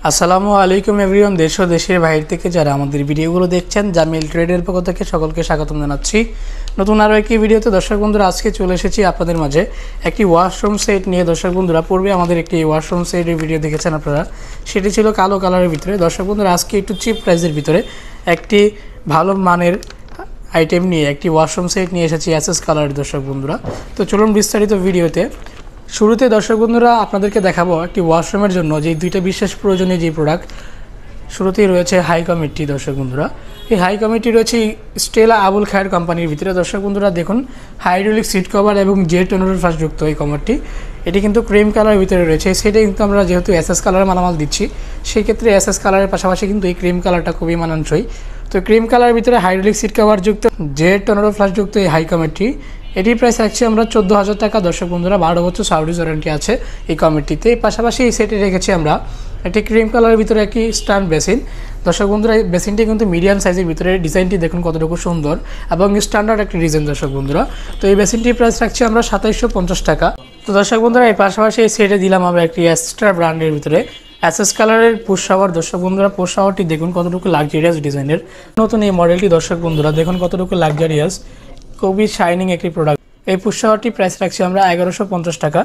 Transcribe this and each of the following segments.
আসসালামু আলাইকুম এভরিওয়ান, দেশ ও দেশের বাইরে থেকে যারা আমাদের ভিডিওগুলো দেখছেন জামিল ট্রেডের পক্ষ থেকে সকলকে স্বাগতম জানাচ্ছি নতুন আরও একটি ভিডিওতে। দর্শক বন্ধুরা, আজকে চলে এসেছি আপনাদের মাঝে একটি ওয়াশরুম সেট নিয়ে। দর্শক বন্ধুরা, পূর্বে আমাদের একটি ওয়াশরুম সেটের ভিডিও দেখেছেন আপনারা, সেটি ছিল কালো কালারের ভিতরে। দর্শক বন্ধুরা, আজকে একটু চিপ প্রাইসের ভিতরে একটি ভালো মানের আইটেম নিয়ে একটি ওয়াশরুম সেট নিয়ে এসেছি অ্যাসেস কালারের। দর্শক বন্ধুরা, তো চলুন বিস্তারিত ভিডিওতে। শুরুতে দর্শক বন্ধুরা আপনাদেরকে দেখাবো একটি ওয়াশরুমের জন্য যে দুইটা বিশেষ প্রয়োজনীয় যে প্রোডাক্ট। শুরুতেই রয়েছে হাই কমিটি। দর্শক বন্ধুরা, এই হাই কমিটি রয়েছে স্টেলা আবুল খায়ের কোম্পানির ভিতরে। দর্শক বন্ধুরা দেখুন, হাইড্রোলিক সিট কভার এবং জেট টোনারের ফাঁসযুক্ত এই কভারটি, এটি কিন্তু ক্রিম কালারের ভিতরে রয়েছে। সেটা কিন্তু আমরা যেহেতু এসএস কালারের মালামাল দিচ্ছি, সেই ক্ষেত্রে এসএস কালারের পাশাপাশি কিন্তু এই ক্রিম কালারটা খুবই মানানসই। তো ক্রিম কালারের ভিতরে হাইড্রোলিক সিট কভার যুক্ত জেট টোনারের ফ্লাশযুক্ত এই হাই কমিটি, এটির প্রাইস রাখছি আমরা 14,000 টাকা। দর্শক বন্ধুরা, 12 বছর সার্ভিস ওয়ারেন্টি আছে এই কমিটিতে। পাশাপাশি এই সেটে রেখেছি আমরা একটি ক্রিম কালারের ভিতরে একটি স্ট্যান্ড বেসিন। দর্শক বন্ধুরা, এই বেসিনটি কিন্তু মিডিয়াম সাইজের ভিতরে, ডিজাইনটি দেখুন কতটুকু সুন্দর এবং স্ট্যান্ডার্ড একটি ডিজাইন। দর্শক বন্ধুরা, তো এই বেসিনটির প্রাইস রাখছি আমরা 2750 টাকা। তো দর্শক বন্ধুরা, এই পাশাপাশি এই সেটে দিলাম আমরা একটি এক্সট্রা ব্র্যান্ডের ভিতরে অ্যাসেস কালারের পুশ শাওয়ার। দর্শক বন্ধুরা, পুশ শাওয়ারটি দেখুন কতটুকু লাক্সারিয়াস ডিজাইনের। নতুন এই মডেলটি দর্শক বন্ধুরা দেখুন কতটুকু লাক্সারিয়াস, খুবই শাইনিং একটি প্রোডাক্ট। এই পুশ শাওয়ারটির প্রাইস রাখছি আমরা 1150 টাকা।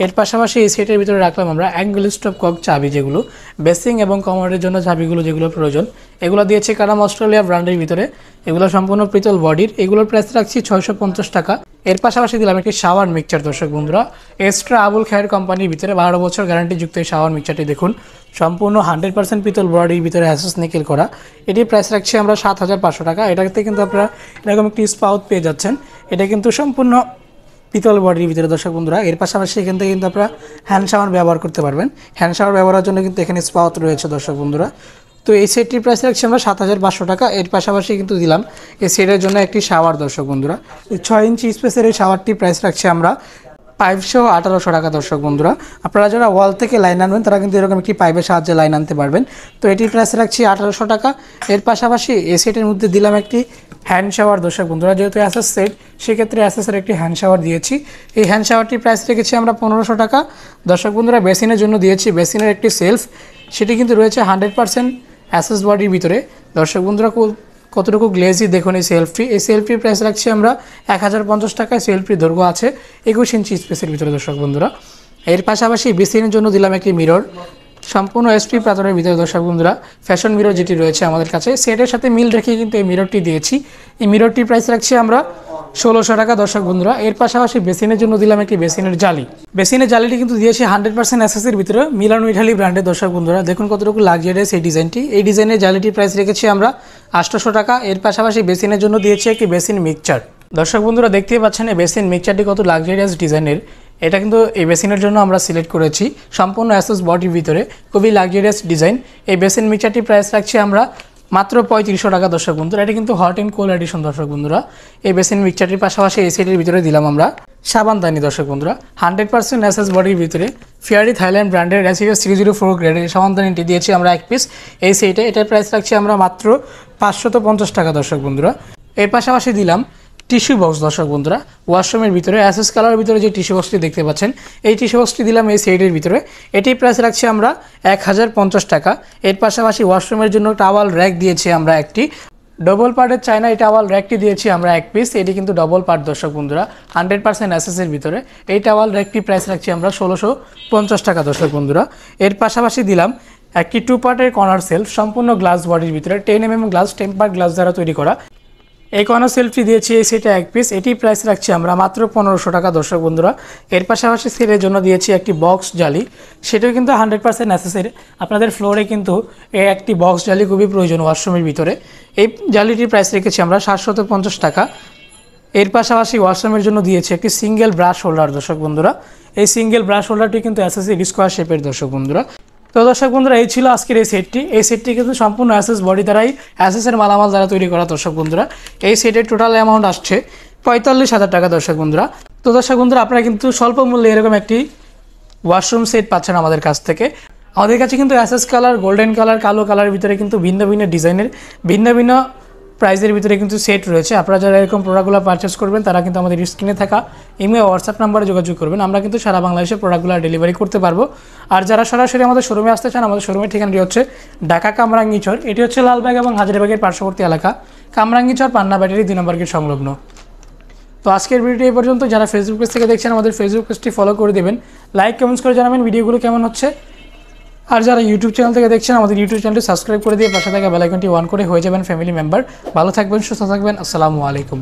এর পাশাপাশি এই সেটের ভিতরে রাখলাম আমরা অ্যাঙ্গেল স্টপ কক চাবি, যেগুলো বেসিং এবং কমোডের জন্য চাবিগুলো যেগুলো প্রয়োজন, এগুলো দিয়েছে কারাম অস্ট্রেলিয়া ব্র্যান্ডের ভিতরে। এগুলো সম্পূর্ণ পিতল বডির, এগুলোর প্রাইস রাখছি 650 টাকা। এর পাশাপাশি দিলাম একটি শাওয়ার মিক্সচার। দর্শক বন্ধুরা, এক্সট্রা আবুল খায়ের কোম্পানির ভিতরে 12 বছর গ্যারান্টিযুক্ত এই শাওয়ার মিক্সচারটি দেখুন সম্পূর্ণ 100% পিতল বডির ভিতরে অ্যাসেস নিকেল করা। এটির প্রাইস রাখছি আমরা 7500 টাকা। এটাতে কিন্তু আপনারা এরকম একটি স্পাউট পেয়ে যাচ্ছেন, এটা কিন্তু সম্পূর্ণ পিতল বডির ভিতরে। দর্শক বন্ধুরা, এর পাশাপাশি এখান থেকে কিন্তু আপনারা হ্যান্ড শাওয়ার ব্যবহার করতে পারবেন। হ্যান্ড শাওয়ার ব্যবহারের জন্য কিন্তু এখানে স্পাউট রয়েছে। দর্শক বন্ধুরা, তো এই সেটটির প্রাইস রাখছি আমরা 7500 টাকা। এর পাশাপাশি কিন্তু দিলাম এই সেটের জন্য একটি শাওয়ার। দর্শক বন্ধুরা, 6 ইঞ্চি স্পেসের এই শাওয়ারটির প্রাইস রাখছি আমরা 518 টাকা। দর্শক বন্ধুরা, আপনারা যারা ওয়াল থেকে লাইন আনবেন তারা কিন্তু এরকম একটি পাইপের সাহায্যে লাইন আনতে পারবেন। তো এটির প্রাইস রাখছি 1800 টাকা। এর পাশাপাশি এই সেটের মধ্যে দিলাম একটি হ্যান্ড শাওয়ার। দর্শক বন্ধুরা, যেহেতু অ্যাসেস সেট, সেক্ষেত্রে অ্যাসেসের একটি হ্যান্ড শাওয়ার দিয়েছি। এই হ্যান্ড শাওয়ারটির প্রাইস রেখেছি আমরা 1500 টাকা। দর্শক বন্ধুরা, বেসিনের জন্য দিয়েছি বেসিনের একটি সেলফ, সেটি কিন্তু রয়েছে 100% অ্যাসেস বডির ভিতরে। দর্শক বন্ধুরা, কতটুকু গ্লেজি দেখুন এই সেলফটি। এই সেলফটির প্রাইস রাখছি আমরা 1050 টাকায়। সেলফটির দৈর্ঘ্য আছে 21 ইঞ্চি স্পেসের ভিতরে। দর্শক বন্ধুরা, এর পাশাপাশি বেসিনের জন্য দিলাম একটি মিরর, সম্পূর্ণ এসপি পাথরের ভিতরে। দর্শক বন্ধুরা, ফ্যাশন মিরর যেটি রয়েছে আমাদের কাছে, সেটের সাথে মিল রেখে কিন্তু এই মিররটি দিয়েছি। এই মিররটির প্রাইস রাখছি আমরা 1600 টাকা। দর্শক বন্ধুরা, এর পাশাপাশি বেসিনের জন্য দিলাম একটি বেসিনের জালি। বেসিনের জালিটি কিন্তু দিয়েছি 100% অ্যাসেসের ভিতরে, মিলানো ইটালি ব্র্যান্ডের। দর্শক বন্ধুরা, দেখুন কতটুকু লাক্সারিয়াস এই ডিজাইনটি। এই ডিজাইনের জালিটির প্রাইস রেখেছি আমরা 800 টাকা। এর পাশাপাশি বেসিনের জন্য দিয়েছি একটি বেসিন মিক্সচার। দর্শক বন্ধুরা, দেখতেই পাচ্ছেন এই বেসিন মিক্সচারটি কত লাক্সারিয়াস ডিজাইনের। এটা কিন্তু এই বেসিনের জন্য আমরা সিলেক্ট করেছি, সম্পূর্ণ অ্যাসেস বডির ভিতরে, খুবই লাক্সারিয়াস ডিজাইন। এই বেসিন মিক্সচারটির প্রাইস রাখছি আমরা মাত্র 3500 টাকা। দর্শক বন্ধুরা, এটা কিন্তু হট অ্যান্ড কোল্ড এডিশন। দর্শক বন্ধুরা, এই বেসিন মিক্সচারটির পাশাপাশি এই সেটের ভিতরে দিলাম আমরা সাবানদানি। দর্শক বন্ধুরা, 100% অ্যাসেস বডির ভিতরে ফেয়ারি থাইল্যান্ড ব্র্যান্ডের রেসিডাস 304 গ্রেডের সাবানদানিটি দিয়েছি আমরা এক পিস এই সেটে। এটার প্রাইস রাখছি আমরা মাত্র 550 টাকা। দর্শক বন্ধুরা, এর পাশাপাশি দিলাম টিস্যু বক্স। দর্শক বন্ধুরা, ওয়াশরুমের ভিতরে অ্যাসেস কালারের ভিতরে যে টিস্যু বক্সটি দেখতে পাচ্ছেন, এই টিস্যু বক্সটি দিলাম এই সেটের ভিতরে। এটির প্রাইস রাখছি আমরা 1050 টাকা। এর পাশাপাশি ওয়াশরুমের জন্য টাওয়াল র্যাক দিয়েছি আমরা একটি, ডবল পার্টের চায়না এই টাওয়াল র্যাকটি দিয়েছি আমরা এক পিস। এটি কিন্তু ডবল পার্ট। দর্শক বন্ধুরা, 100% অ্যাসেসের ভিতরে এই টাওয়াল র্যাকটির প্রাইস রাখছি আমরা 1650 টাকা। দর্শক বন্ধুরা, এর পাশাপাশি দিলাম একটি 2 পার্টের কর্নার সেলফ, সম্পূর্ণ গ্লাস বডির ভিতরে, 10 mm গ্লাস, টেম্পার গ্লাস দ্বারা তৈরি করা। এই কর্নার সেলফটি দিয়েছি এই সেটে এক পিস। এটি প্রাইস রাখছি আমরা মাত্র 1500 টাকা। দর্শক বন্ধুরা, এর পাশাপাশি সেটের জন্য দিয়েছি একটি বক্স জালি, সেটাও কিন্তু 100% নেসেসারি। আপনাদের ফ্লোরে কিন্তু এই একটি বক্স জালি খুবই প্রয়োজন ওয়াশরুমের ভিতরে। এই জালিটির প্রাইস রেখেছি আমরা 750 টাকা। এর পাশাপাশি ওয়াশরুমের জন্য দিয়েছি একটি সিঙ্গেল ব্রাশ হোল্ডার। দর্শক বন্ধুরা, এই সিঙ্গেল ব্রাশ হোল্ডারটি কিন্তু অ্যাসেসি স্কোয়ার শেপের। দর্শক বন্ধুরা, তো দর্শক বন্ধুরা, এই ছিল আজকের এই সেটটি। এই সেটটি কিন্তু সম্পূর্ণ অ্যাসেস বডি দ্বারাই, অ্যাসেসের মালামাল দ্বারা তৈরি করা। দর্শক বন্ধুরা, এই সেটের টোটাল অ্যামাউন্ট আসছে 45,000 টাকা। দর্শক বন্ধুরা, তো দর্শক বন্ধুরা, আপনারা কিন্তু স্বল্প মূল্যে এরকম একটি ওয়াশরুম সেট পাচ্ছেন আমাদের কাছ থেকে। আমাদের কাছে কিন্তু অ্যাসেস কালার, গোল্ডেন কালার, কালো কালারের ভিতরে কিন্তু ভিন্ন ভিন্ন ডিজাইনের, ভিন্ন ভিন্ন প্রাইসের ভিতরে কিন্তু সেট রয়েছে। আপনারা যারা এরকম প্রোডাক্টগুলো পারচেস করবেন তারা কিন্তু আমাদের স্ক্রিনে থাকা ইমেল হোয়াটসঅ্যাপ নাম্বারে যোগাযোগ করবেন। আমরা কিন্তু সারা বাংলাদেশে প্রোডাক্টগুলো ডেলিভারি করতে পারবো। আর যারা সরাসরি আমাদের শোরুমে আসতে চান, আমাদের শোরুমের ঠিকানাটি হচ্ছে ঢাকা কামরাঙ্গীচর। এটি হচ্ছে লালবাগ এবং হাজারীবাগের পার্শ্ববর্তী এলাকা, কামরাঙ্গীচর পান্না ব্যাটারি 2 নম্বর গেট সংলগ্ন। তো আজকের ভিডিওটি এই পর্যন্ত। যারা ফেসবুক পেজ থেকে দেখছেন আমাদের ফেসবুক পেজটি ফলো করে দেবেন, লাইক কমেন্টস করে জানাবেন ভিডিওগুলো কেমন হচ্ছে। আর যারা ইউটিউব চ্যানেল থেকে দেখছেন আমাদের ইউটিউব চ্যানেলটি সাবস্ক্রাইব করে দিয়ে পাশে থাকা বেল আইকনটি অন করে হয়ে যাবেন ফ্যামিলি মেম্বার। ভালো থাকবেন, সুস্থ থাকবেন। আসসালামু আলাইকুম।